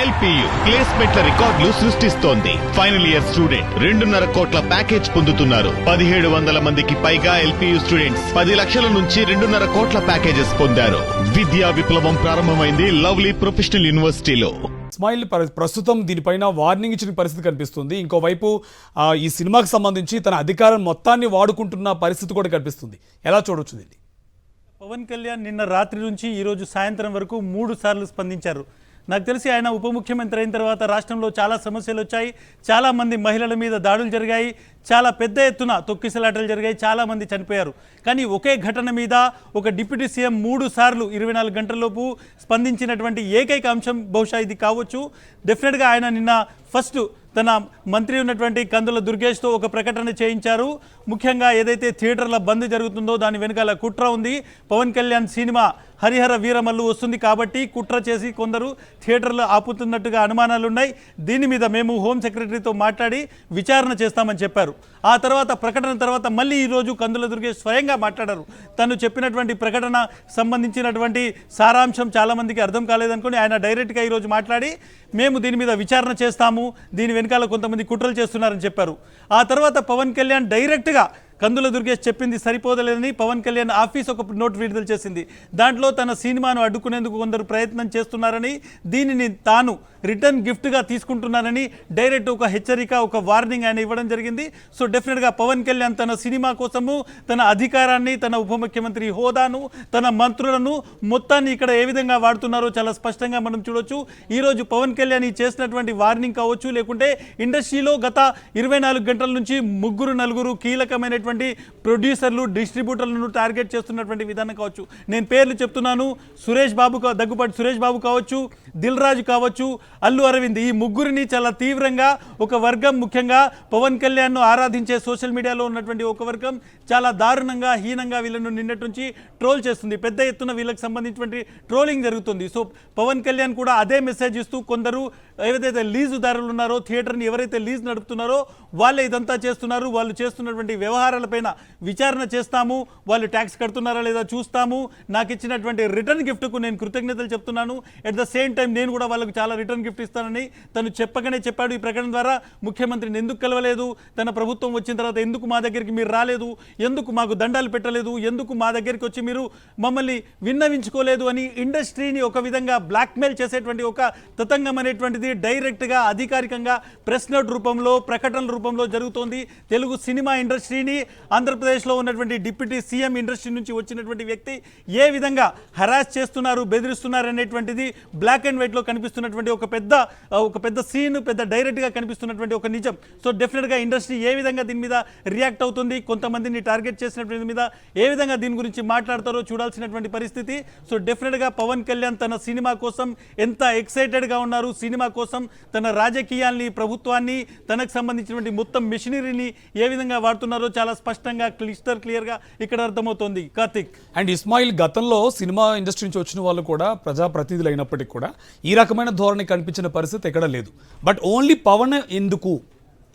LPU ప్లేస్మెంట్ల రికార్డులు సృష్టిస్తోంది. Final year student 2.5 కోట్ల ప్యాకేజ్ పొందుతున్నారు. 1700 మందికి పైగా ఎల్పియు స్టూడెంట్స్ 10 లక్షల నుంచి 2.5 కోట్ల ప్యాకేజెస్ పొందారు. విద్యా విప్లవం ప్రారంభమైంది లవ్లీ ప్రొఫెషనల్ యూనివర్సిటీలో. ఇస్మాయిల్ ప్రస్తుతం దీనిపైన వార్నింగ్ ఇచ్చిన పరిస్థితి కనిపిస్తుంది. ఇంకోవైపు ఈ సినిమాకి సంబంధించి తన అధికారం మొత్తాన్ని వాడుకుంటున్న పరిస్థితి కూడా కనిపిస్తుంది. ఎలా చూడొచ్చు దీన్ని? పవన్ కళ్యాణ్ నిన్న రాత్రి నుంచి ఈరోజు సాయంత్రం వరకు 3 సార్లు స్పందించారు. నాకు తెలిసి ఆయన ఉప ముఖ్యమంత్రి అయిన తర్వాత రాష్ట్రంలో చాలా సమస్యలు వచ్చాయి. చాలామంది మహిళల మీద దాడులు జరిగాయి. చాలా పెద్ద ఎత్తున తొక్కిసలాటలు జరిగాయి. చాలామంది చనిపోయారు. కానీ ఒకే ఘటన మీద ఒక డిప్యూటీ సీఎం 3 సార్లు 24 గంటలలోపు స్పందించినటువంటి ఏకైక అంశం బహుశా ఇది కావచ్చు. డెఫినెట్గా ఆయన నిన్న ఫస్ట్ తన మంత్రి ఉన్నటువంటి కందుల దుర్గేష్తో ఒక ప్రకటన చేయించారు. ముఖ్యంగా ఏదైతే థియేటర్ల బంద్ జరుగుతుందో దాని వెనకాల కుట్ర ఉంది. పవన్ కళ్యాణ్ సినిమా హరిహర వీరమల్లు వస్తుంది కాబట్టి కుట్ర చేసి కొందరు థియేటర్లు ఆపుతున్నట్టుగా అనుమానాలు ఉన్నాయి. దీని మీద మేము హోం సెక్రటరీతో మాట్లాడి విచారణ చేస్తామని చెప్పారు. ఆ తర్వాత ప్రకటన తర్వాత మళ్ళీ ఈరోజు కందుల దుర్గేష్ స్వయంగా మాట్లాడారు. తను చెప్పినటువంటి ప్రకటన సంబంధించినటువంటి సారాంశం చాలామందికి అర్థం కాలేదనుకుని ఆయన డైరెక్ట్గా ఈరోజు మాట్లాడి మేము దీని మీద విచారణ చేస్తాము, దీని వెనకాల కొంతమంది కుట్రలు చేస్తున్నారని చెప్పారు. ఆ తర్వాత పవన్ కళ్యాణ్ డైరెక్ట్గా కందుల దుర్గేష్ చెప్పింది సరిపోదలేదని పవన్ కళ్యాణ్ ఆఫీస్ ఒక నోట్ విడుదల చేసింది. దాంట్లో తన సినిమాను అడ్డుకునేందుకు కొందరు ప్రయత్నం చేస్తున్నారని, దీనిని తాను రిటర్న్ గిఫ్ట్గా తీసుకుంటున్నానని డైరెక్ట్ ఒక హెచ్చరిక, ఒక వార్నింగ్ ఆయన ఇవ్వడం జరిగింది. సో డెఫినెట్గా పవన్ కళ్యాణ్ తన సినిమా కోసము తన అధికారాన్ని, తన ఉప ముఖ్యమంత్రి హోదాను, తన మంత్రులను మొత్తాన్ని ఇక్కడ ఏ విధంగా వాడుతున్నారో చాలా స్పష్టంగా మనం చూడొచ్చు. ఈరోజు పవన్ కళ్యాణ్ చేసినటువంటి వార్నింగ్ కావచ్చు, లేకుంటే ఇండస్ట్రీలో గత 24 గంటల నుంచి 3-4 కీలకమైనటువంటి ప్రొడ్యూసర్లు, డిస్ట్రిబ్యూటర్లను టార్గెట్ చేస్తున్నటువంటి విధానం కావచ్చు. నేను పేర్లు చెప్తున్నాను. దగ్గుపాటి సురేష్ బాబు కావచ్చు, దిల్ రాజు కావచ్చు, అల్లు అరవింద్, ఈ ముగ్గురిని చాలా తీవ్రంగా ఒక వర్గం, ముఖ్యంగా పవన్ కళ్యాణ్ను ఆరాధించే సోషల్ మీడియాలో ఉన్నటువంటి ఒక వర్గం చాలా దారుణంగా, హీనంగా వీళ్ళను నిన్నటి నుంచి ట్రోల్ చేస్తుంది. పెద్ద ఎత్తున వీళ్ళకి సంబంధించినటువంటి ట్రోలింగ్ జరుగుతుంది. సో పవన్ కళ్యాణ్ కూడా అదే మెసేజ్ ఇస్తూ కొందరు ఏదైతే లీజుదారులు ఉన్నారో, థియేటర్ని ఎవరైతే లీజ్ నడుపుతున్నారో వాళ్ళే ఇదంతా చేస్తున్నారు, వాళ్ళు చేస్తున్నటువంటి వ్యవహారాలపైన విచారణ చేస్తాము, వాళ్ళు ట్యాక్స్ కడుతున్నారా లేదా చూస్తాము, నాకు ఇచ్చినటువంటి రిటర్న్ గిఫ్ట్కు నేను కృతజ్ఞతలు చెప్తున్నాను, ఎట్ ద సేమ్ టైం నేను కూడా వాళ్ళకు చాలా రిటర్న్ గిఫ్ట్ ఇస్తానని తను చెప్పగానే చెప్పాడు. ఈ ప్రకటన ద్వారా ముఖ్యమంత్రిని ఎందుకు కలవలేదు, తన ప్రభుత్వం వచ్చిన తర్వాత ఎందుకు మా దగ్గరికి మీరు రాలేదు, ఎందుకు మాకు దండాలు పెట్టలేదు, ఎందుకు మా దగ్గరికి వచ్చి మీరు మమ్మల్ని విన్నవించుకోలేదు అని ఇండస్ట్రీని ఒక విధంగా బ్లాక్మెయిల్ చేసేటువంటి ఒక తతంగం అనేటువంటిది డైరెక్ట్గా అధికారికంగా ప్రెస్ నోట్ రూపంలో, ప్రకటనల రూపంలో జరుగుతోంది. తెలుగు సినిమా ఇండస్ట్రీని, ఆంధ్రప్రదేశ్లో ఉన్నటువంటి డిప్యూటీ సీఎం ఇండస్ట్రీ నుంచి వచ్చినటువంటి వ్యక్తి ఏ విధంగా హరాస్ చేస్తున్నారు, బెదిరిస్తున్నారు అనేటువంటిది బ్లాక్ అండ్ వైట్లో కనిపిస్తున్నటువంటి ఒక పెద్ద సీన్, పెద్ద డైరెక్ట్గా కనిపిస్తున్నటువంటి ఒక నిజం. సో డెఫినెట్గా ఇండస్ట్రీ ఏ విధంగా దీని మీద రియాక్ట్ అవుతుంది, కొంతమందిని టార్గెట్ చేసినటువంటి మీద ఏ విధంగా దీని గురించి మాట్లాడతారో చూడాల్సినటువంటి పరిస్థితి. సో డెఫినెట్గా పవన్ కళ్యాణ్ తన సినిమా కోసం ఎంత ఎక్సైటెడ్గా ఉన్నారు, సినిమా కోసం తన రాజకీయాల్ని, ప్రభుత్వాన్ని, తనకు సంబంధించినటువంటి మొత్తం మెషినరీని ఏ విధంగా వాడుతున్నారో చాలా స్పష్టంగా క్లియర్గా ఇక్కడ అర్థమవుతోంది. కార్తిక్ అండ్ ఇస్మాయిల్, గతంలో సినిమా ఇండస్ట్రీ నుంచి వచ్చిన వాళ్ళు కూడా ప్రజాప్రతినిధులు అయినప్పటికీ కూడా ఈ రకమైన ధోరణి కనిపించిన పరిస్థితి ఎక్కడ లేదు. బట్ ఓన్లీ పవన్ ఎందుకు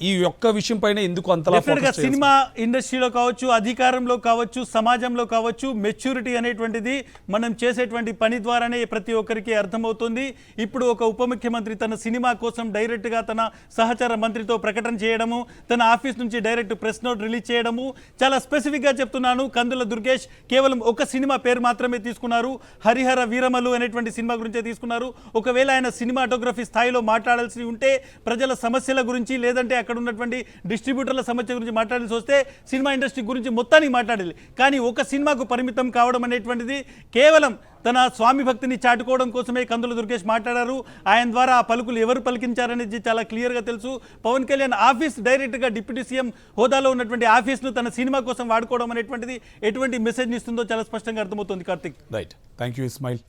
ఈ ఒక్క విషయం పైన ఎందుకు అంతలా సినిమా ఇండస్ట్రీలో కావచ్చు, అధికారంలో కావచ్చు, సమాజంలో కావచ్చు, మెచ్యూరిటీ అనేటువంటిది మనం చేసేటువంటి పని ద్వారానే ప్రతి ఒక్కరికి అర్థమవుతుంది. ఇప్పుడు ఒక ఉప ముఖ్యమంత్రి తన సినిమా కోసం డైరెక్ట్గా తన సహచర మంత్రితో ప్రకటన చేయడము, తన ఆఫీస్ నుంచి డైరెక్ట్ ప్రెస్ నోట్ రిలీజ్ చేయడము, చాలా స్పెసిఫిక్గా చెప్తున్నాను. కందుల దుర్గేష్ కేవలం ఒక సినిమా పేరు మాత్రమే తీసుకున్నారు, హరిహర వీరమల్లు అనేటువంటి సినిమా గురించే తీసుకున్నారు. ఒకవేళ ఆయన సినిమాటోగ్రఫీ స్థాయిలో మాట్లాడాల్సి ఉంటే, ప్రజల సమస్యల గురించి, లేదంటే అక్కడ ఉన్నటువంటి డిస్ట్రిబ్యూటర్ల సమస్య గురించి మాట్లాడాల్సి వస్తే సినిమా ఇండస్ట్రీ గురించి మొత్తానికి మాట్లాడాలి. కానీ ఒక సినిమాకు పరిమితం కావడం అనేటువంటిది కేవలం తన స్వామి భక్తిని చాటుకోవడం కోసమే కందుల దుర్గేష్ మాట్లాడారు. ఆయన ద్వారా ఆ పలుకులు ఎవరు పలికించారనేది చాలా క్లియర్గా తెలుసు. పవన్ కళ్యాణ్ ఆఫీస్ డైరెక్ట్గా డిప్యూటీ సీఎం హోదాలో ఉన్నటువంటి ఆఫీస్ను తన సినిమా కోసం వాడుకోవడం అనేటువంటిది ఎటువంటి మెసేజ్ని ఇస్తుందో చాలా స్పష్టంగా అర్థమవుతుంది. Karthik, right, thank you Ismail.